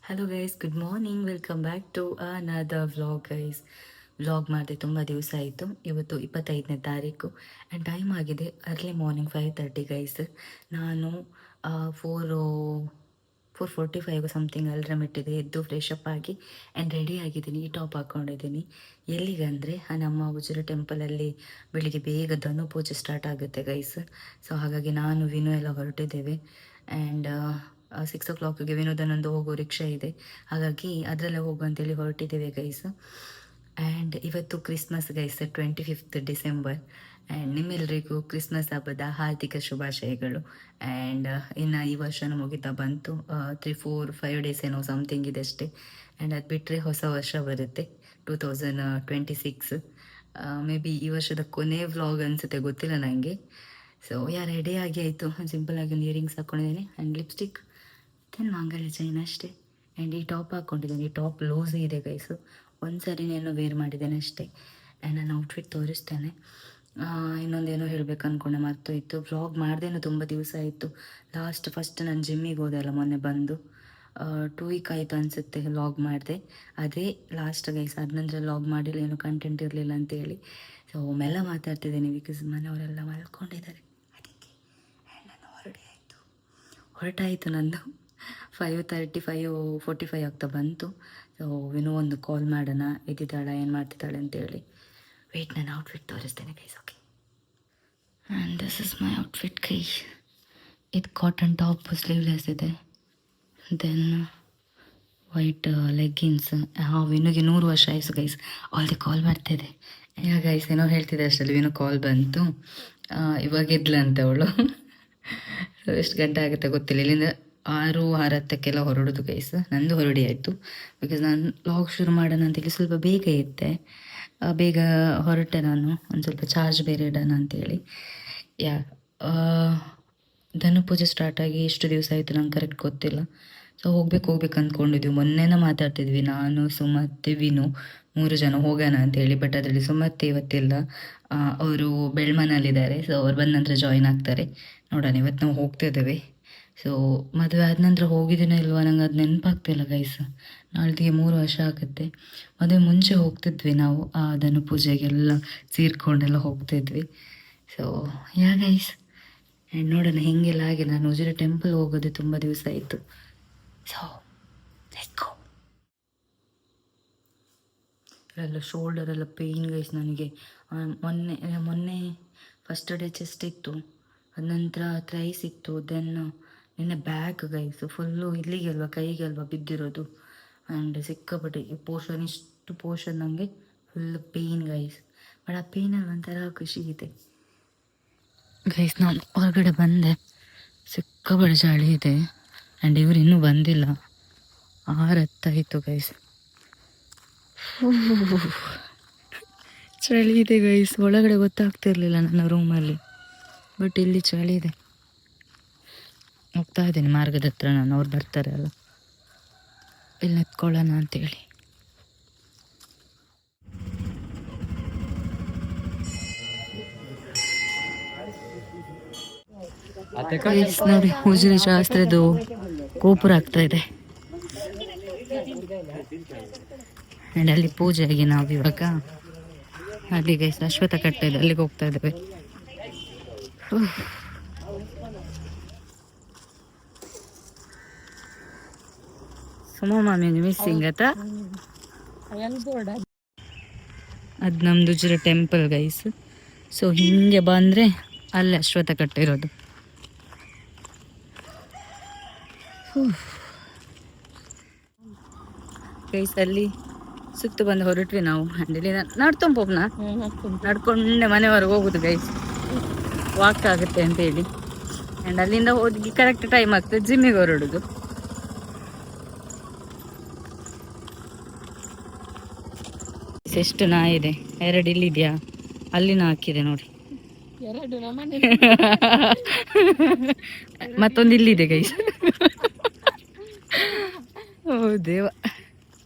Hello guys, good morning. Welcome back to another vlog guys. Vlog ಮಾಡಿದೆ ತುಂಬ ದಿವಸ ಆಯಿತು. ಇವತ್ತು 25ನೇ ತಾರೀಕು ಆ್ಯಂಡ್ ಟೈಮ್ ಆಗಿದೆ ಅರ್ಲಿ ಮಾರ್ನಿಂಗ್ 5:30 ಗೈಸ್. ನಾನು 4:45 ಸಮಥಿಂಗ್ ಅಲ್ರಮ್ ಇಟ್ಟಿದೆ. ಎದ್ದು ಫ್ರೆಶ್ ಅಪ್ ಆಗಿ ಆ್ಯಂಡ್ ರೆಡಿ ಆಗಿದ್ದೀನಿ. ಈ ಟಾಪ್ ಹಾಕ್ಕೊಂಡಿದ್ದೀನಿ. ಎಲ್ಲಿಗಂದರೆ ನಮ್ಮ ಉಜಿರೆ ಟೆಂಪಲಲ್ಲಿ ಬೆಳಿಗ್ಗೆ ಬೇಗ ಧನು ಪೂಜೆ ಸ್ಟಾರ್ಟ್ ಆಗುತ್ತೆ ಗೈಸ್. ಸೊ ಹಾಗಾಗಿ ನಾನು ವಿನು ಎಲ್ಲ ಹೊರಟಿದ್ದೇವೆ. ಆ್ಯಂಡ್ 6 o'clockಗೆ ವಿನೋದನೊಂದು ಹೋಗೋ ರಿಕ್ಷಾ ಇದೆ, ಹಾಗಾಗಿ ಅದರಲ್ಲೇ ಹೋಗು ಅಂತೇಳಿ ಹೊರಟಿದ್ದೇವೆ ಗೈಸ್. ಆ್ಯಂಡ್ ಇವತ್ತು Christmas guys, 25th December. And ನಿಮ್ಮೆಲ್ಲರಿಗೂ ಕ್ರಿಸ್ಮಸ್ ಹಬ್ಬದ ಹಾರ್ದಿಕ ಶುಭಾಶಯಗಳು. ಆ್ಯಂಡ್ ಇನ್ನು ಈ ವರ್ಷನೂ ಮುಗಿತಾ ಬಂತು. 3-4-5 ಡೇಸ್ ಏನೋ ಸಮಥಿಂಗ್ ಇದೆ ಅಷ್ಟೇ. ಆ್ಯಂಡ್ ಅದು ಬಿಟ್ಟರೆ ಹೊಸ ವರ್ಷ ಬರುತ್ತೆ 2026. ಮೇ ಬಿ ಈ ವರ್ಷದ ಕೊನೆ ವ್ಲಾಗ್ ಅನಿಸುತ್ತೆ, ಗೊತ್ತಿಲ್ಲ ನನಗೆ. ಸೊ ರೆಡಿ ಆಗಿ ಆಯಿತು. ಸಿಂಪಲಾಗಿ ಒಂದು ಇಯರಿಂಗ್ಸ್ ಹಾಕ್ಕೊಂಡಿದ್ದೀನಿ ಆ್ಯಂಡ್ ಲಿಪ್ಸ್ಟಿಕ್, ದೆನ್ ಮಾಂಗಲ್ಯ ಚೈನ್ ಅಷ್ಟೇ. ಆ್ಯಂಡ್ ಈ ಟಾಪ್ ಹಾಕ್ಕೊಂಡಿದ್ದೀನಿ. ಈ ಟಾಪ್ ಲೂಸ್ ಇದೆ ಗೈಸು, ಒಂದು ಸರಿನೇನೋ ವೇರ್ ಮಾಡಿದ್ದೇನೆ ಅಷ್ಟೇ. ಆ್ಯಂಡ್ ನಾನು ಔಟ್ಫಿಟ್ ತೋರಿಸ್ತೇನೆ. ಇನ್ನೊಂದೇನೋ ಹೇಳಬೇಕು ಅಂದ್ಕೊಂಡೆ, ಮರ್ತೋಯ್ತು. ವ್ಲಾಗ್ ಮಾಡ್ದೇನೋ ತುಂಬ ದಿವಸ ಆಯಿತು. ಫಸ್ಟ್ ನಾನು ಜಿಮ್ಮಿಗೆ ಹೋದೆ ಅಲ್ಲ ಮೊನ್ನೆ ಬಂದು, 2 ವೀಕ್ ಆಯಿತು ಅನಿಸುತ್ತೆ ವ್ಲಾಗ್ ಮಾಡಿದೆ. ಅದೇ ಲಾಸ್ಟ್ ಗೈಸ್. ಅದ ನಂತರ ವ್ಲಾಗ್ ಮಾಡಿಲ್ಲ, ಏನೋ ಕಂಟೆಂಟ್ ಇರಲಿಲ್ಲ ಅಂತೇಳಿ. ಸೊ ಮೆಲ್ಲ ಮಾತಾಡ್ತಿದ್ದೀನಿ ಬಿಕಾಸ್ ಮನೆಯವರೆಲ್ಲ ಮಲ್ಕೊಂಡಿದ್ದಾರೆ, ಅದಕ್ಕೆ. ಆ್ಯಂಡ್ ನಾನು ಹೊರಟಾಯಿತು ನಂದು 5:30 5:45 ಆಗ್ತಾ ಬಂತು. ಸೊ ವಿನೋ ಒಂದು ಕಾಲ್ ಮಾಡೋಣ, ಎದ್ದಿದ್ದಾಳೆ ಏನು ಮಾಡ್ತಿದ್ದಾಳೆ ಅಂತೇಳಿ. ವೆಯ್ಟ್, ನಾನು ಔಟ್ಫಿಟ್ ತೋರಿಸ್ತೇನೆ guys. Okay, and this is my outfit ಕೈ. ಇದು ಕಾಟನ್ ಟಾಪ್ ಸ್ಲೀವ್ಲೆಸ್ ಇದೆ, ದೆನ್ ವೈಟ್ ಲೆಗ್ಗಿನ್ಸ್. ವಿನುಗೆ 100 ವರ್ಷ ಆಯಿತು ಗೈಸ್. ಆಲ್ರೆಡಿ ಕಾಲ್ ಮಾಡ್ತಿದೆ. ಗೈಸ್ ಏನೋ ಹೇಳ್ತಿದ್ದೆ ಅಷ್ಟರಲ್ಲಿ ವಿನು ಕಾಲ್ ಬಂತು. ಇವಾಗ ಇದ್ಲಂತೆ ಅವಳು. ಸೊ ಎಷ್ಟು ಗಂಟೆ ಆಗುತ್ತೆ ಗೊತ್ತಿಲ್ಲ. ಇಲ್ಲಿಂದ 6:10 ಹೊರಡೋದು ಗೈಸ್. ನಂದು ಹೊರಡಿ ಆಯಿತು ಬಿಕಾಸ್ ನಾನು ವ್ಲಾಗ್ ಶುರು ಮಾಡೋಣ ಅಂತೇಳಿ ಸ್ವಲ್ಪ ಬೇಗ ಇದ್ದೆ. ಬೇಗ ಹೊರಟೆ ನಾನು, ಒಂದು ಸ್ವಲ್ಪ ಚಾರ್ಜ್ ಬೇರೆ ಇಡೋಣ ಅಂತೇಳಿ. ಧನು ಪೂಜೆ ಸ್ಟಾರ್ಟಾಗಿ ಎಷ್ಟು ದಿವಸ ಆಯಿತು ನಂಗೆ ಕರೆಕ್ಟ್ ಗೊತ್ತಿಲ್ಲ. ಸೊ ಹೋಗ್ಬೇಕು ಅಂದ್ಕೊಂಡಿದ್ವಿ. ಮೊನ್ನೆನ ಮಾತಾಡ್ತಿದ್ವಿ ನಾನು, ಸುಮತ್ತೆ, ವಿನು 3 ಜನ ಹೋಗೋಣ ಅಂತೇಳಿ. ಬಟ್ ಅದರಲ್ಲಿ ಸುಮತ್ತೆ ಇವತ್ತಿಲ್ಲ, ಅವರು ಬೆಳ್ಮನಲ್ಲಿದ್ದಾರೆ. ಸೊ ಅವ್ರು ಬಂದ ನಂತರ ಜಾಯಿನ್ ಆಗ್ತಾರೆ. ನೋಡೋಣ, ಇವತ್ತು ನಾವು ಹೋಗ್ತಿದ್ದೇವೆ. ಸೊ ಮದುವೆ ಆದ ನಂತರ ಹೋಗಿದ್ದೀನೋ ಇಲ್ವಾ ನಂಗೆ ಅದು ನೆನಪಾಗ್ತಿಲ್ಲ ಗೈಸ್. ನಾಳೆಗೆ 3 ವರ್ಷ ಆಗುತ್ತೆ. ಮದುವೆ ಮುಂಚೆ ಹೋಗ್ತಿದ್ವಿ ನಾವು, ಧನು ಪೂಜೆಗೆಲ್ಲ ಸೇರ್ಕೊಂಡೆಲ್ಲ ಹೋಗ್ತಿದ್ವಿ. ಸೊ ಗೈಸ್, ಆ್ಯಂಡ್ ನೋಡೋಣ ಹೆಂಗೆಲ್ಲ ಆಗಿ. ನಾನು ಉಜಿರೆ ಟೆಂಪಲ್ ಹೋಗೋದು ತುಂಬ ದಿವಸ ಆಯಿತು. ಸೊ ಲೆಟ್ಸ್ ಗೋ. ಎಲ್ಲ ಶೋಲ್ಡರೆಲ್ಲ ಪೇಯ್ನ್ ಗೈಸ್ ನನಗೆ. ಮೊನ್ನೆ ಫಸ್ಟ್ ಡೇ ಚೆಸ್ಟ್ ಇತ್ತು, ಅದ ನಂತರ ಥ್ರೈಸ್ ಇತ್ತು, ದೆನ್ ನಿನ್ನೆ ಬ್ಯಾಕ್ ಗೈಸು ಫುಲ್ಲು ಇಲ್ಲಿಗೆ ಅಲ್ವಾ, ಕೈಗೆ ಅಲ್ವಾ ಬಿದ್ದಿರೋದು. ಆ್ಯಂಡ್ ಸಿಕ್ಕಾಪಟ್ಟೆ ಇಷ್ಟು ಪೋರ್ಷನ್ ನನಗೆ ಫುಲ್ ಪೇಯ್ನ್ ಗೈಸ್. ಬಟ್ ಆ ಪೇಯ್ನಲ್ಲಿ ಒಂಥರ ಖುಷಿ ಇದೆ ಗೈಸ್. ನಾನು ಹೊರಗಡೆ ಬಂದೆ, ಸಿಕ್ಕಾಪಟ್ಟೆ ಚಳಿ ಇದೆ. ಆ್ಯಂಡ್ ಇವರು ಇನ್ನೂ ಬಂದಿಲ್ಲ, 6:10 ಗೈಸ್. ಚಳಿ ಇದೆ ಗೈಸ್. ಒಳಗಡೆ ಗೊತ್ತಾಗ್ತಿರ್ಲಿಲ್ಲ ನನ್ನ ರೂಮಲ್ಲಿ, ಬಟ್ ಇಲ್ಲಿ ಚಳಿ ಇದೆ. ಹೋಗ್ತಾ ಇದ್ದೀನಿ ಮಾರ್ಗದ ಹತ್ರ ನಾನು, ಅವ್ರು ಬರ್ತಾರೆ ಅಲ್ಲ, ಇಲ್ಲಿ ನಿಂತ್ಕೊಳ್ಳೋಣ ಅಂತೇಳಿ. ನೋಡಿ ಉಜಿರೆ ಶಾಸ್ತ್ರದ್ದು ಗೋಪುರ ಆಗ್ತಾ ಇದೆ. ಆ್ಯಂಡ್ ಅಲ್ಲಿ ಪೂಜೆಗೆ ನಾವು ಇವಾಗ ಅಲ್ಲಿಗೆ ಶಾಶ್ವತ ಕಟ್ಟ ಇದೆ, ಅಲ್ಲಿಗೆ ಹೋಗ್ತಾ ಇದ್ದೇವೆ. ಸುಮಾ ಮಾಮಿ ಮಿಸ್ಸಿಂಗ್ ಆತ. ಅದು ನಮ್ದು ಉಜಿರೆ ಟೆಂಪಲ್ ಗೈಸ್. ಸೊ ಹಿಂಗೆ ಬಂದರೆ ಅಲ್ಲೇ ಅಶ್ವತ್ಥ ಕಟ್ಟ ಇರೋದು. ಗೈಸ್ ಅಲ್ಲಿ ಸುತ್ತು ಬಂದು ಹೊರಟ್ವಿ ನಾವು. ಹಂಡಲಿ ನಡ್ಕೊಂಡು ಹೋಗ್ನ, ನಡ್ಕೊಂಡೆ ಮನೆವರೆಗೆ ಹೋಗುದು ಗೈಸ್, ವಾಕ್ ಆಗುತ್ತೆ ಅಂತೇಳಿ. ಆ್ಯಂಡ್ ಅಲ್ಲಿಂದ ಹೋಗಿ ಕರೆಕ್ಟ್ ಟೈಮ್ ಆಗ್ತದೆ ಜಿಮ್ಮಿಗೆ ಹೊರಡೋದು. ಎಷ್ಟು ನಾಯಿ ಇದೆ, 2 ಇಲ್ಲಿದೆಯಾ, ಅಲ್ಲಿನ ಹಾಕಿದೆ ನೋಡಿ, ಮತ್ತೊಂದು ಇಲ್ಲಿದೆ ಗೈಸ್. ಓ ದೇವ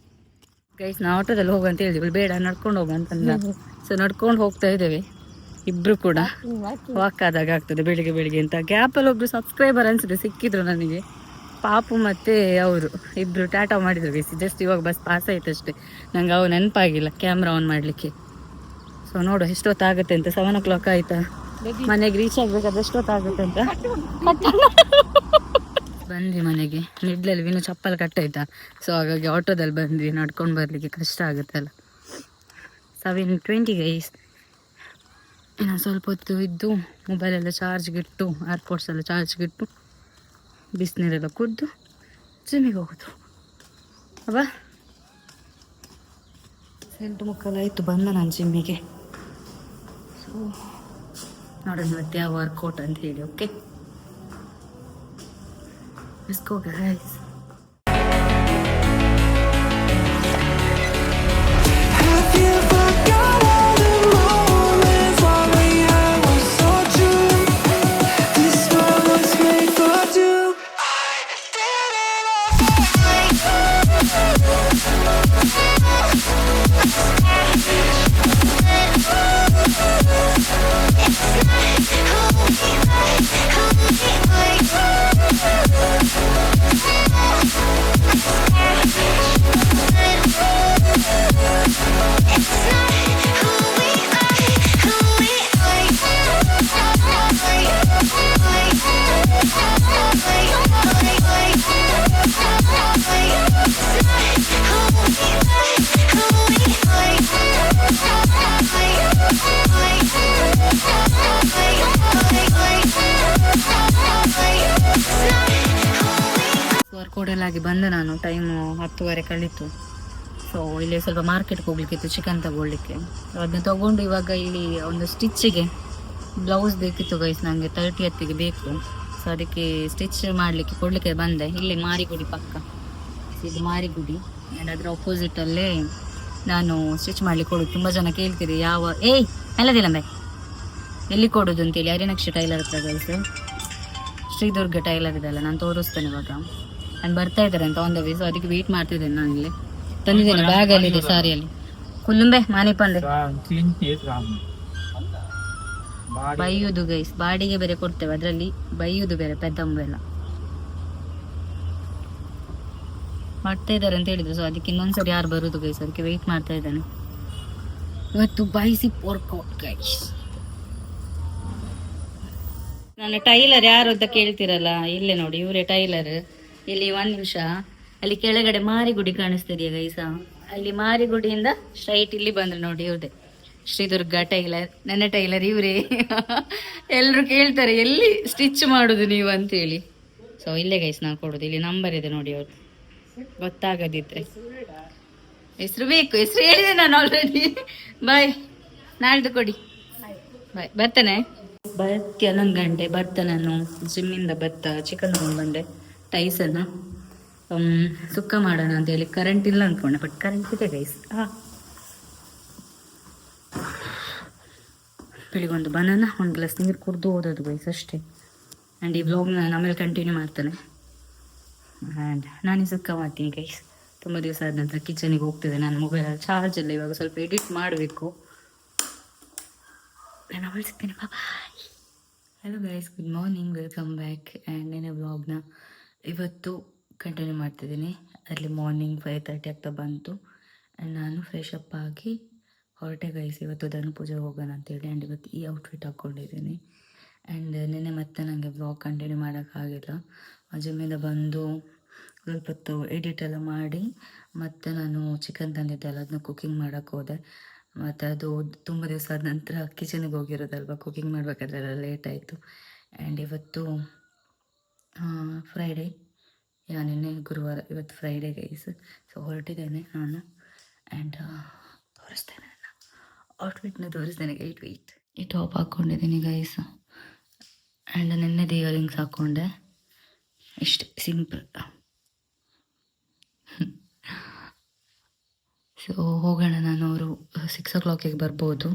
ಗೈಸ್, ನಾವು ಆಟೋದಲ್ಲಿ ಹೋಗಂತ ಹೇಳಿದ್ವಿ, ಬೇಡ ನಡ್ಕೊಂಡು ಹೋಗ ಅಂತಂದ. ಸೊ ನಡ್ಕೊಂಡು ಹೋಗ್ತಾ ಇದ್ದೇವೆ ಇಬ್ರು ಕೂಡ. ವಾಕ್ ಆದಾಗ ಆಗ್ತದೆ ಬೆಳಿಗ್ಗೆ ಅಂತ. ಗ್ಯಾಪಲ್ಲಿ ಒಬ್ರು ಸಬ್ಸ್ಕ್ರೈಬರ್ ಅನ್ಸುತ್ತೆ ಸಿಕ್ಕಿದ್ರು ನನಗೆ. ಪಾಪು ಮತ್ತು ಅವರು ಇಬ್ಬರು ಟಾಟಾ ಮಾಡಿದ್ರು ಗೈಸ್. ಜಸ್ಟ್ ಇವಾಗ ಬಸ್ ಪಾಸ್ ಆಯ್ತು ಅಷ್ಟೇ. ನಂಗೆ ಅವು ನೆನಪಾಗಿಲ್ಲ ಕ್ಯಾಮ್ರಾ ಆನ್ ಮಾಡಲಿಕ್ಕೆ. ಸೊ ನೋಡು ಎಷ್ಟೊತ್ತಾಗುತ್ತೆ ಅಂತ. 7 o'clock ಆಯ್ತಾ, ಮನೆಗೆ ರೀಚ್ ಆಗಬೇಕಾದ್ರೆ ಎಷ್ಟೊತ್ತಾಗುತ್ತೆ ಅಂತ. ಬಂದ್ವಿ ಮನೆಗೆ. ಮಿಡ್ಲಲ್ಲಿ ಇನ್ನೂ ಚಪ್ಪಲ್ ಕಟ್ಟಾಯ್ತಾ, ಸೊ ಹಾಗಾಗಿ ಆಟೋದಲ್ಲಿ ಬಂದ್ವಿ. ನಡ್ಕೊಂಡು ಬರಲಿಕ್ಕೆ ಕಷ್ಟ ಆಗುತ್ತಲ್ಲ. 7:20 ಗೈಸ್. ಇನ್ನು ಸ್ವಲ್ಪ ಹೊತ್ತು ಇದ್ದು ಮೊಬೈಲೆಲ್ಲ ಚಾರ್ಜ್ಗಿಟ್ಟು, ಏರ್ಪೋರ್ಟ್ಸ್ ಎಲ್ಲ ಚಾರ್ಜ್ಗಿಟ್ಟು, ಬಿಸಿನೀರೆಲ್ಲ ಕುದ್ದು ಜಿಮ್ಮಿಗೆ ಹೋಗೋದು. ಅಬ್ಬಾ 8:30 ಆಯಿತು ಬಂದ ನಾನು ಜಿಮ್ಮಿಗೆ. ಸೊ ನೋಡೋಣ ಇವತ್ತು ಯಾವ ವರ್ಕೌಟ್ ಅಂತ ಹೇಳಿ. Okay, let's go guys. ವರ್ಕೌಟಲ್ಲಾಗಿ ಬಂದೆ ನಾನು. ಟೈಮು 10:30 ಕಳೀತು. ಸೊ ಇಲ್ಲಿ ಸ್ವಲ್ಪ ಮಾರ್ಕೆಟ್ಗೆ ಹೋಗ್ಲಿಕ್ಕಿತ್ತು, ಚಿಕನ್ ತಗೊಳ್ಳಿಕ್ಕೆ. ಅದನ್ನ ತೊಗೊಂಡು ಇವಾಗ ಇಲ್ಲಿ ಒಂದು ಸ್ಟಿಚ್ಚಿಗೆ ಬ್ಲೌಸ್ ಬೇಕಿತ್ತು ಗೈಸ್, ನನಗೆ 30th ಬೇಕು. ಸೊ ಅದಕ್ಕೆ ಸ್ಟಿಚ್ ಮಾಡಲಿಕ್ಕೆ ಕೊಡಲಿಕ್ಕೆ ಬಂದೆ. ಇಲ್ಲಿ ಮಾರಿಗುಡಿ ಪಕ್ಕ, ಇದು ಮಾರಿಗುಡಿ. ಆ್ಯಂಡ್ ಅದರ ಅಪೋಸಿಟಲ್ಲೇ ನಾನು ಸ್ಟಿಚ್ ಮಾಡಲಿಕ್ಕೆ ಕೊಡೋದು. ತುಂಬ ಜನ ಕೇಳ್ತೀರಿ ಯಾವ ಎಲ್ಲದಿಲ್ಲ ಮೇ ಎಲ್ಲಿ ಕೊಡೋದು ಅಂತೇಳಿ. ಹರಿನಕ್ಷಿ ಟೈಲರ್ ಹತ್ರ ಗೈಸ್, ಶ್ರೀದುರ್ಗ ಟೈಲರ್ ಇದೆಲ್ಲ, ನಾನು ತೋರಿಸ್ತೇನೆ ಇವಾಗ. ಆ್ಯಂಡ್ ಬರ್ತಾ ಇದ್ದಾರೆ ಅಂತ ಆನ್ ದ ವೇ. ಸೊ ಅದಕ್ಕೆ ವೆಯ್ಟ್ ಮಾಡ್ತಿದ್ದೇನೆ. ನಾನು ಇಲ್ಲಿ ತಂದಿದ್ದೇನೆ, ಬ್ಯಾಗಲ್ಲಿದೆ, ಸಾರಿಯಲ್ಲಿ. ಕುಲ್ಲುಂಬೆ ಮಾನಿ ಪಂದೆ ಬೈಯುದು ಗೈಸ್, ಬಾಡಿಗೆ ಬೇರೆ ಕೊಡ್ತೇವೆ, ಅದರಲ್ಲಿ ಬೈಯುದು ಬೇರೆ. ಪೆದ್ದಂಬೆಲ್ಲ ಮಾಡ್ತಾ ಇದ್ದಾರೆ ಅಂತ ಹೇಳಿದ್ರು. ಸೊ ಅದಕ್ಕೆ ಇನ್ನೊಂದ್ಸರಿ ಯಾರು ಬರುದು ಗೈಸ್, ಅದಕ್ಕೆ ವೆಯ್ಟ್ ಮಾಡ್ತಾ ಇದ್ದಾನೆ. ಇವತ್ತು ಬೈಸಿಪ್ ವರ್ಕೌಟ್ ಗೈಸ್. ನನ್ನ ಟೈಲರ್ ಯಾರು ಅಂತ ಕೇಳ್ತಿರಲ್ಲ, ಇಲ್ಲೇ ನೋಡಿ ಇವರೇ ಟೈಲರ್. ಇಲ್ಲಿ 1 ನಿಮಿಷ, ಅಲ್ಲಿ ಕೆಳಗಡೆ ಮಾರಿಗುಡಿ ಕಾಣಿಸ್ತಿದೆಯಾ ಗೈಸ, ಅಲ್ಲಿ ಮಾರಿಗುಡಿಯಿಂದ ಸ್ಟ್ರೈಟ್ ಇಲ್ಲಿ ಬಂದ್ರೆ ನೋಡಿ ಇವ್ರದೇ ಶ್ರೀದುರ್ಗ ಟೈಲರ್. ನನ್ನ ಟೈಲರ್ ಇವರೇ. ಎಲ್ಲರೂ ಕೇಳ್ತಾರೆ ಎಲ್ಲಿ ಸ್ಟಿಚ್ ಮಾಡೋದು ನೀವು ಅಂತೇಳಿ. ಸೊ ಇಲ್ಲೇ ಗೈಸ್ ನಾವು ಕೊಡೋದು. ಇಲ್ಲಿ ನಂಬರ್ ಇದೆ ನೋಡಿ, ಅವ್ರು ಗೊತ್ತಾಗದಿದ್ರೆ. ಹೆಸರು ಬೇಕು, ಹೆಸರು ಹೇಳಿದೆ ನಾನು ಆಲ್ರೆಡಿ. ಬಾಯ್, ನಾಳ್ದು ಕೊಡಿ. ಬಾಯ್, ಬರ್ತೇನೆ. ಬರ್ತಿ 11 ಗಂಟೆ ಬರ್ತ ನಾನು ಜಿಮ್ಮಿಂದ ಬತ್ತ. ಚಿಕನ್ ಬಂದೆ, ಟೈಸನ್ನು ಸುಕ್ಕ ಮಾಡೋಣ ಅಂತ ಹೇಳಿ. ಕರೆಂಟ್ ಇಲ್ಲ ಅಂದ್ಕೊಂಡೆ, ಬಟ್ ಕರೆಂಟ್ ಇದೆ ಗೈಸ್. ಬೆಳಿಗೊಂದು ಬನಾನ, 1 ಗ್ಲಾಸ್ ನೀರು ಕುಡಿದು ಓದೋದು ಗೈಸ್ ಅಷ್ಟೇ. ಆ್ಯಂಡ್ ಈ ವ್ಲಾಗ್ನ ನಾನು ಆಮೇಲೆ ಕಂಟಿನ್ಯೂ ಮಾಡ್ತೇನೆ. ಆ್ಯಂಡ್ ನಾನು ಸುಕ್ಕ ಮಾಡ್ತೀನಿ ಗೈಸ್. ತುಂಬ ದಿವಸ ಆದ ನಂತರ ಕಿಚನಿಗೆ ಹೋಗ್ತಿದೆ. ನನ್ನ ಮೊಬೈಲಲ್ಲಿ ಚಾರ್ಜ್ ಇಲ್ಲ, ಇವಾಗ ಸ್ವಲ್ಪ ಎಡಿಟ್ ಮಾಡಬೇಕು. ನಾನು ಅವಳು ಸಿಗ್ತೇನೆ. Bye. Hello guys, good morning, welcome back. And ನೆನೆ ವ್ಲಾಗ್ನ ಇವತ್ತು ಕಂಟಿನ್ಯೂ ಮಾಡ್ತಿದ್ದೀನಿ. ಅಲ್ಲಿ ಮಾರ್ನಿಂಗ್ 5:30 ಆಗ್ತಾ ಬಂತು. ಆ್ಯಂಡ್ ನಾನು ಫ್ರೆಶ್ ಅಪ್ ಆಗಿ ಹೊರಟೆ ಗೈಸ್. ಇವತ್ತು ಧನು ಪೂಜೆ ಹೋಗೋಣ ಅಂತೇಳಿ. ಆ್ಯಂಡ್ ಇವತ್ತು ಈ ಔಟ್ಫಿಟ್ ಹಾಕ್ಕೊಂಡಿದ್ದೀನಿ. ಆ್ಯಂಡ್ ನೆನ್ನೆ ಮತ್ತೆ ನನಗೆ ವ್ಲಾಗ್ ಕಂಟಿನ್ಯೂ ಮಾಡೋಕ್ಕಾಗಿಲ್ಲ. ಜಿಮ್ಮಿಂದ ಬಂದು ಸ್ವಲ್ಪ ಹೊತ್ತು ಎಡಿಟ್ ಎಲ್ಲ ಮಾಡಿ ಮತ್ತು ನಾನು ಚಿಕನ್ ತಂದಿದ್ದೆಲ್ಲ ಅದನ್ನ ಕುಕ್ಕಿಂಗ್ ಮಾಡೋಕ್ಕೆ ಹೋದೆ. ಮತ್ತು ಅದು ತುಂಬ ದಿವಸ ಆದ ನಂತರ ಕಿಚನಿಗೆ ಹೋಗಿರೋದಲ್ವ, ಕುಕ್ಕಿಂಗ್ ಮಾಡಬೇಕಾದ್ರೆಲ್ಲ ಲೇಟ್ ಆಯಿತು. ಆ್ಯಂಡ್ ಇವತ್ತು ಫ್ರೈಡೇ, ನಿನ್ನೆ ಗುರುವಾರ, ಇವತ್ತು ಫ್ರೈಡೇ ಗೈಸ್. ಸೊ ಹೊರಟಿದ್ದೇನೆ ನಾನು. ಆ್ಯಂಡ್ ತೋರಿಸ್ತೇನೆ, ನನ್ನ ಔಟ್ಫಿಟ್ನ ತೋರಿಸ್ತೇನೆ. ವೆಯ್ಟ್ ಈ ಟಾಪ್ ಹಾಕ್ಕೊಂಡಿದ್ದೀನಿ ಗೈಸ್. ಆ್ಯಂಡ್ ನೆನ್ನೆದು ಇಯರಿಂಗ್ಸ್ ಹಾಕ್ಕೊಂಡೆ, ಇಷ್ಟು ಸಿಂಪಲ್. ಸೊ ಹೋಗೋಣ. ನಾನು ಅವರು 6 o'clock ಬರ್ಬೋದು,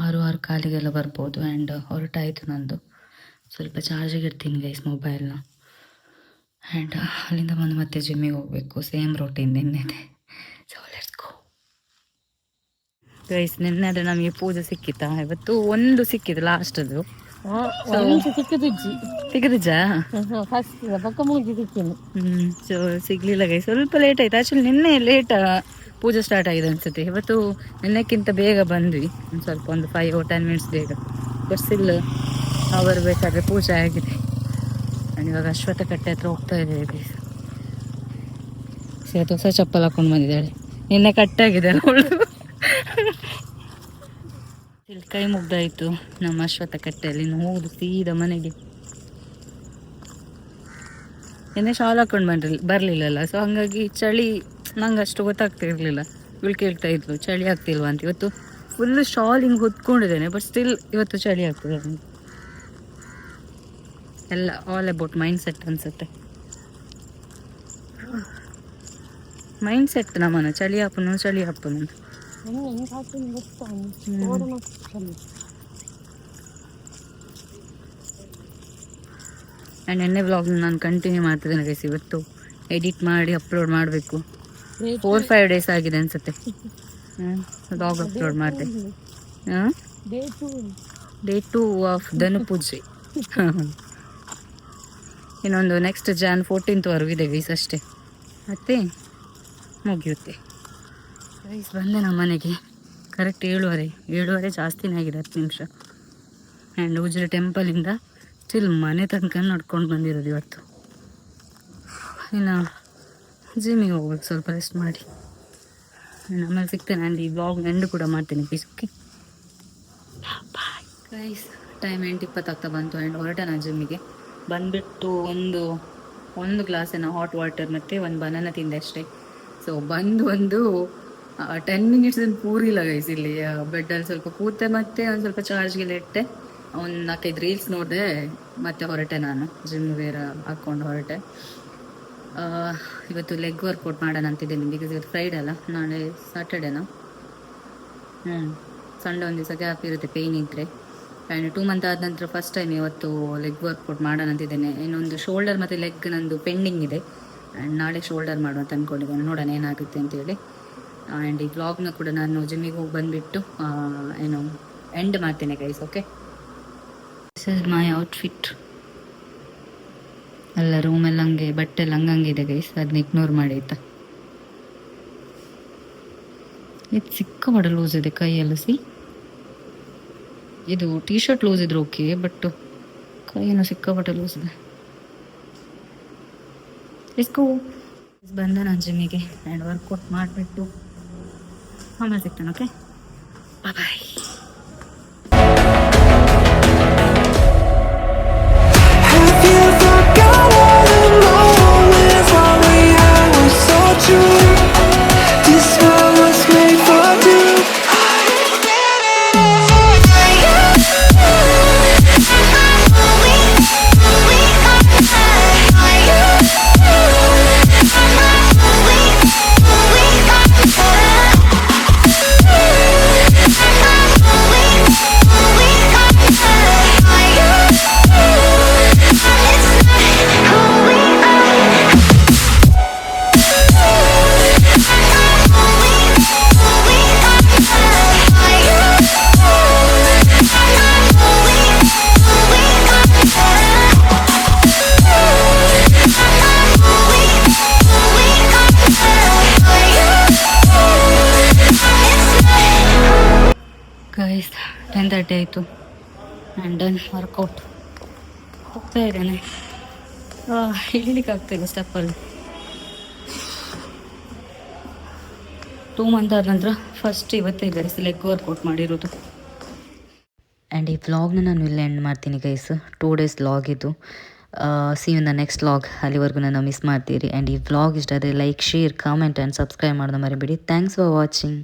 6:15 ಬರ್ಬೋದು. ಆ್ಯಂಡ್ ಹೊರಟಾಯಿತು ನಂದು. ಸ್ವಲ್ಪ ಚಾರ್ಜಿಗೆ ಇಡ್ತೀನಿ ಗೈಸ್ ಮೊಬೈಲ್ನ. ಆ್ಯಂಡ್ ಅಲ್ಲಿಂದ ಬಂದು ಮತ್ತೆ ಜಿಮ್ಮಿಗೆ ಹೋಗಬೇಕು. ಸೇಮ್ ರೊಟೀನ್ ನಿನ್ನೆದೆ. So let's go guys. ನಿನ್ನೆ ಆದರೆ ನಮಗೆ ಪೂಜೆ ಸಿಕ್ಕಿತ್ತಾ? ಇವತ್ತು ಒಂದು ಸಿಕ್ಕಿದ್ದು ಲಾಸ್ಟದು. ಸಿಗದಿಜ್ಜಾ ಸೊ ಸಿಗ್ಲಿಲ್ಲ ಗೈ, ಸ್ವಲ್ಪ ಲೇಟ್ ಆಯ್ತು. ಆಕ್ಚುಲಿ ನಿನ್ನೆ ಲೇಟ್ ಪೂಜೆ ಸ್ಟಾರ್ಟ್ ಆಗಿದೆ ಅನ್ಸುತ್ತೆ. ಇವತ್ತು ನಿನ್ನೆಕ್ಕಿಂತ ಬೇಗ ಬಂದ್ವಿ, ಒಂದು ಸ್ವಲ್ಪ ಒಂದು 5 or 10 minutes ಬೇಗ. ಬಟ್ ಸ್ಟಿಲ್ ನಾವು ಬರಬೇಕಾದ್ರೆ ಪೂಜೆ ಆಗಿದೆ. ನಾನು ಇವಾಗ ಅಶ್ವತ್ಥ ಕಟ್ಟೆ ಹತ್ರ ಹೋಗ್ತಾ ಇದ್ದೇವೆ. ಇವತ್ತು ಹೊಸ ಚಪ್ಪಲ್ ಹಾಕೊಂಡು ಬಂದಿದ್ದಾಳೆ, ನಿನ್ನೆ ಕಟ್ಟಾಗಿದೆ ಅವಳು. ಇಲ್ಲಿ ಕೈ ಮುಗ್ದಾಯ್ತು ನಮ್ಮ ಅಶ್ವತ್ಥ ಕಟ್ಟೆಯಲ್ಲಿ. ಇನ್ನು ಹೋಗುದು ಸೀದಾ ಮನೆಗೆ. ನಿನ್ನೆ ಶಾಲ್ ಹಾಕೊಂಡು ಬರಲಿಲ್ಲಲ್ಲ, ಸೊ ಹಂಗಾಗಿ ಚಳಿ ನಂಗೆ ಅಷ್ಟು ಗೊತ್ತಾಗ್ತಾ ಇರಲಿಲ್ಲ. ಇವಳು ಕೇಳ್ತಾ ಇದ್ಲು ಚಳಿ ಆಗ್ತಿಲ್ವಾ ಅಂತ. ಇವತ್ತು ಫುಲ್ ಶಾಲ್ ಹಿಂಗೆ ಹೊತ್ಕೊಂಡಿದ್ದೇನೆ, ಬಟ್ ಸ್ಟಿಲ್ ಇವತ್ತು ಚಳಿ ಆಗ್ತದೆ. ಎಲ್ಲ ಆಲ್ ಅಬೌಟ್ ಮೈಂಡ್ ಸೆಟ್ ಅನ್ಸುತ್ತೆ. ಮೈಂಡ್ ಸೆಟ್ ನಮ್ಮನ ಚಳಿ ಹಾಪನು ಆ್ಯಂಡ್ ನೆನ್ನೆ ವ್ಲಾಗ್ ನಾನು ಕಂಟಿನ್ಯೂ ಮಾಡ್ತಿದ್ದೇನೆ ಗೈಸ್. ಇವತ್ತು ಎಡಿಟ್ ಮಾಡಿ ಅಪ್ಲೋಡ್ ಮಾಡಬೇಕು. 4-5 days ಆಗಿದೆ ಅನ್ಸುತ್ತೆ ವ್ಲಾಗ್ ಅಪ್ಲೋಡ್ ಮಾಡಿದೆ. Day 2 ಆಫ್ ಧನು ಪೂಜೆ. ಇನ್ನೊಂದು ನೆಕ್ಸ್ಟ್ Jan 14th ಇದೆ ಗೈಸ್ ಅಷ್ಟೇ, ಮತ್ತೆ ಮುಗಿಯುತ್ತೆ ಗೈಸ್. ಬಂದೆ ನಮ್ಮ ಮನೆಗೆ ಕರೆಕ್ಟ್ 7:30 ಜಾಸ್ತಿನೇ ಆಗಿದೆ, 10 ನಿಮಿಷ. ಆ್ಯಂಡ್ ಉಜಿರೆ ಟೆಂಪಲಿಂದ ಸ್ಟಿಲ್ ಮನೆ ತನಕ ನಡ್ಕೊಂಡು ಬಂದಿರೋದು ಇವತ್ತು. ಇನ್ನು ಜಿಮ್ಮಿಗೆ ಹೋಗ್ಬೇಕು, ಸ್ವಲ್ಪ ರೆಸ್ಟ್ ಮಾಡಿ. ಆಮೇಲೆ ಸಿಗ್ತೇನೆ. ಆ್ಯಂಡ್ ಈ ಬ್ಲಾಗ್ ಎಂಡ್ ಕೂಡ ಮಾಡ್ತೀನಿ please. Okay bye guys. Time 8:20 ಆಗ್ತಾ ಬಂತು. ಆ್ಯಂಡ್ ಹೊರಟೆ ನಾನು ಜಿಮ್ಮಿಗೆ. ಬಂದುಬಿಟ್ಟು ಒಂದು ಗ್ಲಾಸಿನ ಹಾಟ್ ವಾಟರ್ ಮತ್ತು ಒಂದು ಬನಾನ ತಿಂದೆ ಅಷ್ಟೇ. ಸೊ ಒಂದು 10 minutes ಪೂರಿಲ್ಲ ಗೈಸ್. ಇಲ್ಲಿ ಬೆಡ್ಡಲ್ಲಿ ಸ್ವಲ್ಪ ಕೂತೆ, ಮತ್ತೆ ಒಂದು ಸ್ವಲ್ಪ ಚಾರ್ಜ್ಗೆಲ್ಲ ಇಟ್ಟೆ, ಒಂದು 4-5 ರೀಲ್ಸ್ ನೋಡಿದೆ, ಮತ್ತೆ ಹೊರಟೆ. ನಾನು ಜಿಮ್ ವೇರ್ ಹಾಕ್ಕೊಂಡು ಹೊರಟೆ. ಇವತ್ತು ಲೆಗ್ ವರ್ಕೌಟ್ ಮಾಡೋಣ ಅಂತಿದ್ದೀನಿ, ಬಿಕಾಸ್ ಇವತ್ತು ಫ್ರೈಡೆ ಅಲ್ಲ, ನಾಳೆ ಸ್ಯಾಟರ್ಡೇನಾ. ಸಂಡೇ ಒಂದು ದಿವಸ ಗ್ಯಾಪ್ ಇರುತ್ತೆ ಪೇಯ್ನ್ ಇದ್ದರೆ. ಆ್ಯಂಡ್ 2 months ಆದ ನಂತರ ಫಸ್ಟ್ ಟೈಮ್ ಇವತ್ತು ಲೆಗ್ ವರ್ಕೌಟ್ ಮಾಡೋಣ ಅಂತಿದ್ದೇನೆ. ಇನ್ನೊಂದು ಶೋಲ್ಡರ್ ಮತ್ತು ಲೆಗ್ ನಂದು ಪೆಂಡಿಂಗ್ ಇದೆ. ಆ್ಯಂಡ್ ನಾಳೆ ಶೋಲ್ಡರ್ ಮಾಡುವಂತ ಅಂದ್ಕೊಂಡಿದ್ದೇನೆ, ನೋಡೋಣ ಏನಾಗುತ್ತೆ ಅಂತೇಳಿ. ಆ್ಯಂಡ್ ಈ ವ್ಲಾಗ್ನ ಕೂಡ ನಾನು ಜಿಮ್ಮಿಗೆ ಹೋಗಿ ಬಂದುಬಿಟ್ಟು ಎಂಡ್ ಮಾಡ್ತೇನೆ guys. Okay, this is my outfit. ಎಲ್ಲ ರೂಮೆಲ್ಲ ಹಂಗೆ, ಬಟ್ಟೆ ಎಲ್ಲ ಹಂಗಂಗಿದೆ ಗೈಸ್, ಅದನ್ನ ಇಗ್ನೋರ್ ಮಾಡಿ ಆಯ್ತಾ. ಇದು ಸಿಕ್ಕಾಪಟ್ಟೆ ಲೂಸ್ ಇದೆ ಕೈಯೆಲ್ಲ. ಇದು ಟೀ ಶರ್ಟ್ ಲೂಸ್ ಇದ್ರೆ ಓಕೆ, ಬಟ್ ಕೈಯೇನೋ ಸಿಕ್ಕಾಪಟ್ಟೆ ಲೂಸ್ ಇದೆ. ಬಂದ ನಾನು ಜಿಮ್ಮಿಗೆ ಆ್ಯಂಡ್ ವರ್ಕೌಟ್ ಮಾಡಿಬಿಟ್ಟು ಆಮೇಲೆ ಸಿಗ್ತೇನೆ. Okay bye. ಗೈಸ್ 10:30 ಆಯಿತು ಆ್ಯಂಡ್ ಡನ್ ವರ್ಕೌಟ್. ಹೋಗ್ತಾ ಇದ್ದೇನೆ, ಇಳಿಲಿಕ್ಕೆ ಆಗ್ತಾಯಿಲ್ಲ ಸ್ಟೆಪ್ಪಲ್ಲಿ. 2 months ಆದ ನಂತರ ಫಸ್ಟ್ ಇವತ್ತೇ ಗೈಸ್ ಲೆಗ್ ವರ್ಕೌಟ್ ಮಾಡಿರೋದು. ಆ್ಯಂಡ್ ಈ ವ್ಲಾಗ್ನ ನಾನು ಇಲ್ಲೇ ಎಂಡ್ ಮಾಡ್ತೀನಿ ಗೈಸ್. 2 days ವ್ಲಾಗ್ ಇದು. See you in the next vlog. ಅಲ್ಲಿವರೆಗೂ ನಾನು ಮಿಸ್ ಮಾಡ್ತೀರಿ. ಆ್ಯಂಡ್ ಈ ವ್ಲಾಗ್ ಇಷ್ಟ ಆದರೆ like, share, comment and subscribe ಮಾಡೋದು ಮರಿಬೇಡಿ. Thanks for watching.